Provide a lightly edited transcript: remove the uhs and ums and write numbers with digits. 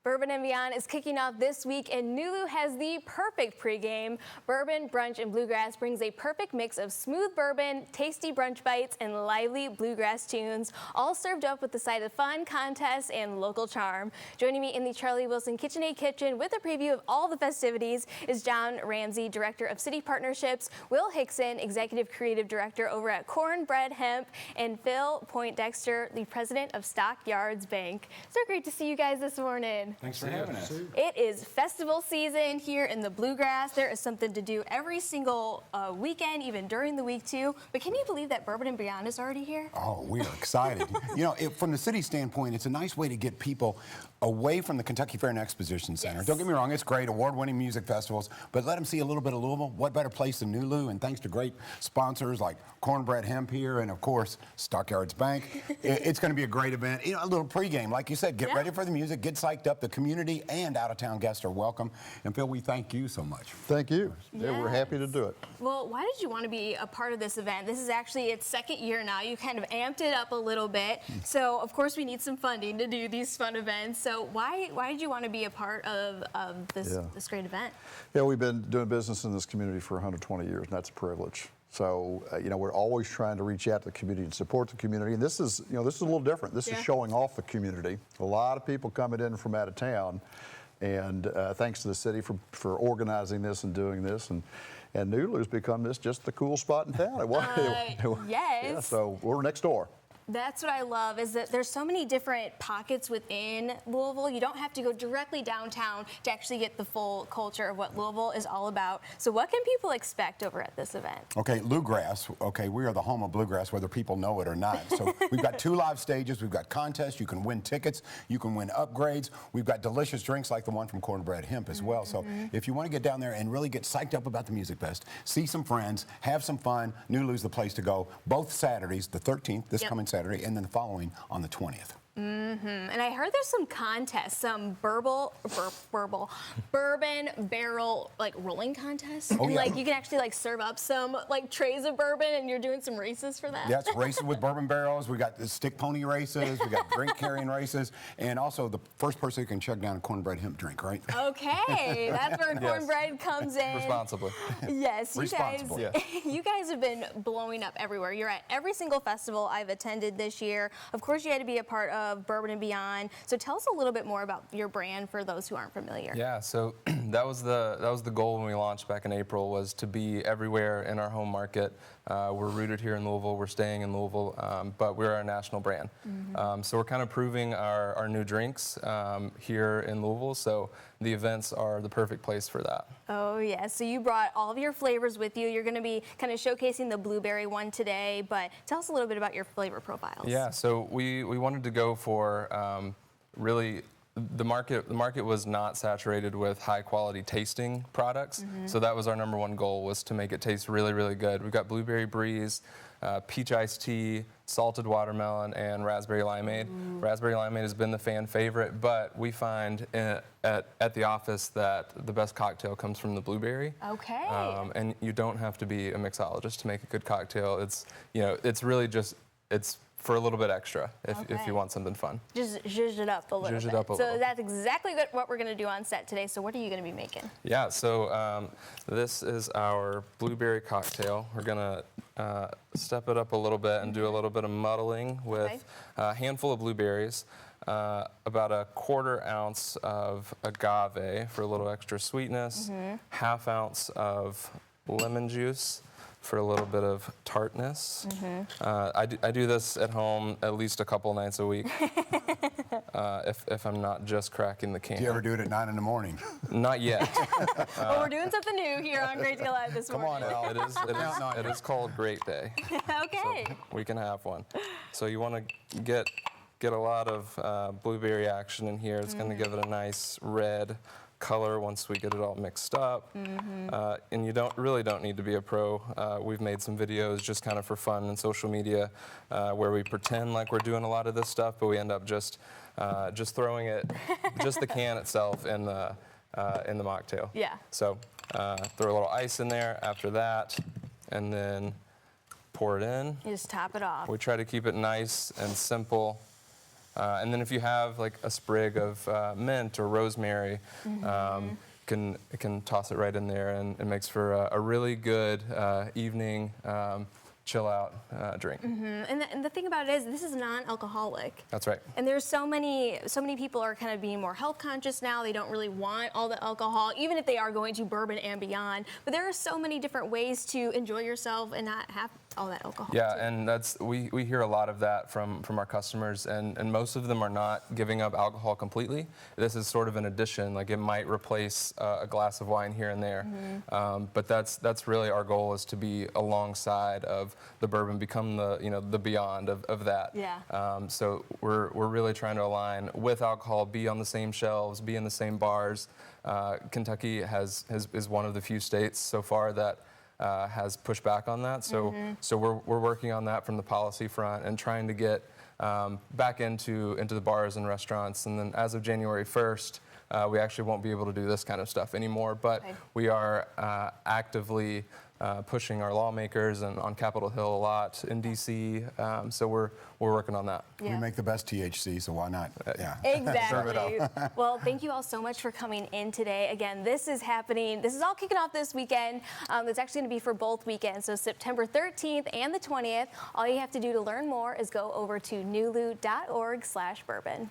Bourbon and Beyond is kicking off this week, and NuLu has the perfect pregame. Bourbon, brunch, and bluegrass brings a perfect mix of smooth bourbon, tasty brunch bites, and lively bluegrass tunes, all served up with the side of fun, contests, and local charm. Joining me in the Charlie Wilson KitchenAid kitchen with a preview of all the festivities is John Ramsey, Director of City Partnerships, Will Hickson, Executive Creative Director over at Cornbread Hemp, and Phil Poindexter, the President of Stockyards Bank. So great to see you guys this morning. Thanks for having us. It is festival season here in the bluegrass. There is something to do every single weekend, even during the week too. But can you believe that Bourbon and Beyond is already here? Oh, we are excited. You know, from the city standpoint, it's a nice way to get people away from the Kentucky Fair and Exposition Center. Yes. Don't get me wrong, it's great, award-winning music festivals, but let them see a little bit of Louisville. What better place than NuLu? And thanks to great sponsors like Cornbread Hemp here and, of course, Stockyards Bank. It's going to be a great event. You know, a little pregame. Like you said, get ready for the music, get psyched up. The community and out-of-town guests are welcome. And, Phil, we thank you so much. Thank you. Yeah, we're happy to do it. Well, why did you want to be a part of this event? This is actually its second year now. You kind of amped it up a little bit. So, of course, we need some funding to do these fun events. So why did you want to be a part of this great event? Yeah, we've been doing business in this community for 120 years, and that's a privilege. So, you know, we're always trying to reach out to the community and support the community. And this is, you know, this is a little different. This is showing off the community. A lot of people coming in from out of town. And thanks to the city for organizing this and doing this. And NuLu's become just the cool spot in town. Yes. Yeah, so we're next door. That's what I love, is that there's so many different pockets within Louisville. You don't have to go directly downtown to actually get the full culture of what Louisville is all about. So what can people expect over at this event? Okay, Bluegrass. Okay, we are the home of bluegrass, whether people know it or not. So we've got 2 live stages. We've got contests. You can win tickets. You can win upgrades. We've got delicious drinks like the one from Cornbread Hemp as well. So if you want to get down there and really get psyched up about the Music Fest, see some friends, have some fun, NuLu's the place to go. Both Saturdays, the 13th, this coming Saturday, and then the following on the 20th. And I heard there's some contests, some bourbon barrel like rolling contests. Oh, and yeah. like you can actually like serve up some like trays of bourbon, and you're doing some races for that. Yeah, it's races with bourbon barrels. We got the stick pony races. We got drink carrying races, and also the first person who can chug down a Cornbread Hemp drink, right? Okay, that's where cornbread comes in. Responsibly. Yes, Responsibly. You guys have been blowing up everywhere. You're at every single festival I've attended this year. Of course, you had to be a part of Bourbon and Beyond. So tell us a little bit more about your brand for those who aren't familiar. Yeah, so that was the goal when we launched back in April, was to be everywhere in our home market. We're rooted here in Louisville. We're staying in Louisville, but we're a national brand. So we're kind of proving our new drinks here in Louisville. So the events are the perfect place for that. Oh yeah, so you brought all of your flavors with you. You're going to be kind of showcasing the blueberry one today, but tell us a little bit about your flavor profiles. Yeah, so we wanted to go for really, the market was not saturated with high quality tasting products. So that was our number one goal, was to make it taste really, really good. We've got blueberry breeze, peach iced tea, salted watermelon, and raspberry limeade. Raspberry limeade has been the fan favorite, but we find at the office that the best cocktail comes from the blueberry. Okay. And you don't have to be a mixologist to make a good cocktail. It's, you know, it's really just, it's for a little bit extra if you want something fun. Just zhuzh it up a little Zhuzh it bit. up a little. So that's exactly what we're going to do on set today. So what are you going to be making? Yeah, so this is our blueberry cocktail. We're going to step it up a little bit and do a little bit of muddling with a handful of blueberries, about a 1/4 ounce of agave for a little extra sweetness, 1/2 ounce of lemon juice for a little bit of tartness. I do this at home at least a couple nights a week if I'm not just cracking the can. Do you ever do it at 9 in the morning? Not yet. Well, we're doing something new here on Great Deal Live this morning. Come on, Al. It is called Great Day. Okay. So we can have one. So you want to get a lot of blueberry action in here. It's going to give it a nice red color once we get it all mixed up. And you really don't need to be a pro. We've made some videos just kind of for fun and social media where we pretend like we're doing a lot of this stuff, but we end up just throwing it, just the can itself in the mocktail. Yeah. So throw a little ice in there after that, and then pour it in. You just top it off. We try to keep it nice and simple. And then if you have like a sprig of mint or rosemary, it can toss it right in there, and it makes for a really good evening chill out drink. And the thing about it is, this is non-alcoholic. That's right. And there's so many people are kind of being more health conscious now. They don't really want all the alcohol, even if they are going to bourbon and beyond. But there are so many different ways to enjoy yourself and not have all that alcohol. Yeah, too. and we hear a lot of that from our customers, and most of them are not giving up alcohol completely. This is sort of an addition, like it might replace a glass of wine here and there. But that's really our goal, is to be alongside of the bourbon, become the beyond of that. Yeah. So we're really trying to align with alcohol, be on the same shelves, be in the same bars. Kentucky is one of the few states so far that has pushed back on that. So we're working on that from the policy front and trying to get back into the bars and restaurants. And then as of January 1st, we actually won't be able to do this kind of stuff anymore. But we are actively pushing our lawmakers and on Capitol Hill a lot in D.C. So we're working on that. We make the best THC, so why not? Yeah. Exactly. Well, thank you all so much for coming in today. Again, this is happening. This is all kicking off this weekend. It's actually going to be for both weekends, so September 13th and the 20th. All you have to do to learn more is go over to nulu.org/bourbon.